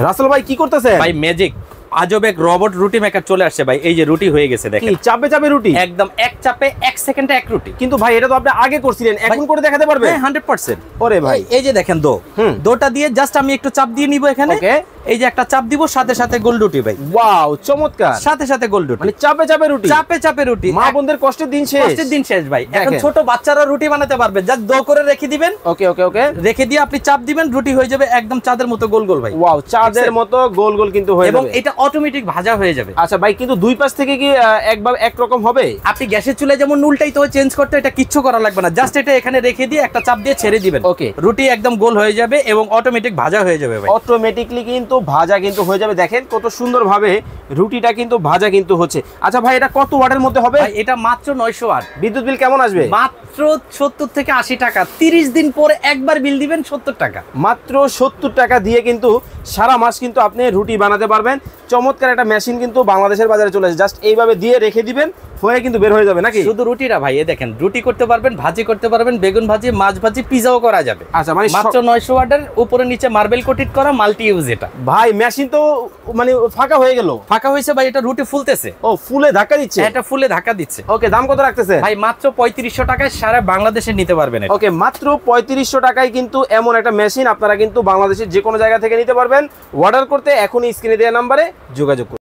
রাসেল ভাই কি করতেছেন? ভাই ম্যাজিক আজব এক রোবট রুটি মেকার চলে আসছে ভাই। এই যে রুটি হয়ে গেছে দেখেন। কি চাপে চাপে রুটি? একদম এক চাপে 1 সেকেন্ডে এক রুটি। কিন্তু ভাই এটা তো আপনি আগে করছিলেন, এখন করে দেখাতে পারবেন? হ্যাঁ 100%। ওরে ভাই এই যে দেখেন দোটা দিয়ে জাস্ট আমি একটু চাপ দিয়ে নিব এখানে। ওকে, এই যে একটা চাপ দিব, সাথে সাথে গোল রুটি ভাই। ওয়াও চমৎকার, সাথে সাথে গোল রুটি, মানে চাপে চাপে রুটি। চাপে চাপে রুটি। মা বোনদের কষ্টের দিন শেষ, কষ্টের দিন শেষ ভাই। এখন দেখেন। ছোট বাচ্চারা রুটি বানাতে পারবে, জাস্ট দো করে রেখে দিবেন। ওকে ওকে ওকে, রেখে দিয়ে আপনি চাপ দিবেন, রুটি হয়ে যাবে একদম চাঁদের মতো গোল গোল ভাই। ওয়াও চাঁদের মতো গোল গোল কিন্তু হয়ে এবং যাবে। এটা অটোমেটিক ভাজা হয়ে যাবে। আচ্ছা ভাই, কিন্তু দুই পাশ থেকে কি একবার একরকম হবে? আপনি গ্যাসের চুলায় যেমন উল্টাই তো চেঞ্জ করতে, এটা কিচ্ছু করা লাগবে না। জাস্ট এটা এখানে রেখে দিয়ে একটা চাপ দিয়ে ছেড়ে দিবেন। ওকে, রুটি একদম গোল হয়ে যাবে এবং অটোমেটিক ভাজা হয়ে যাবে ভাই। অটোমেটিকলি কিন্তু ভাজা কিন্তু হয়ে যাবে। দেখেন কত সুন্দর ভাবে রুটিটা কিন্তু ভাজা কিন্তু হচ্ছে। আচ্ছা ভাই, এটা কত ওয়াটের মধ্যে হবে? ভাই এটা মাত্র 900 ওয়াট। বিদ্যুৎ বিল কেমন আসবে? মাত্র 70 থেকে 80 টাকা। 30 দিন পরে একবার বিল দিবেন 70 টাকা। মাত্র 70 টাকা দিয়ে কিন্তু সারা মাস কিন্তু আপনি রুটি বানাতে পারবেন। চমৎকার একটা মেশিন কিন্তু বাংলাদেশের বাজারে চলে আসে। জাস্ট এইভাবে দিয়ে রেখে দিবেন, হয়ে কিন্তু বের হয়ে যাবে নাকি? শুধু রুটিটা ভাই, এই দেখেন রুটি করতে পারবেন, ভাজি করতে পারবেন, বেগুন ভাজি, মাছ ভাজি, পিজাও করা যাবে। আচ্ছা মানে মাত্র 900 ওয়াটের, উপরে নিচে মার্বেল কোটেড করা, মাল্টি ইউজ। এটা ভাই মেশিন তো মানে ফাঁকা হয়ে গেল। ফাঁকা হয়েছে ভাই, এটা রুটি ফুলতেছে। ও ফুলে ধাক্কা দিচ্ছে? এটা ফুলে ধাক্কা দিচ্ছে। ওকে, দাম কত রাখতেছে ভাই মাত্র 3500 টাকায় সারা বাংলাদেশে নিতে পারবেন এটা। ওকে, মাত্র 3500 টাকায় কিন্তু এমন একটা মেশিন আপনারা কিন্তু বাংলাদেশের যে কোনো জায়গা থেকে নিতে পারবেন। অর্ডার করতে এখনই স্ক্রিনে দেওয়া নাম্বারে যোগাযোগ করুন।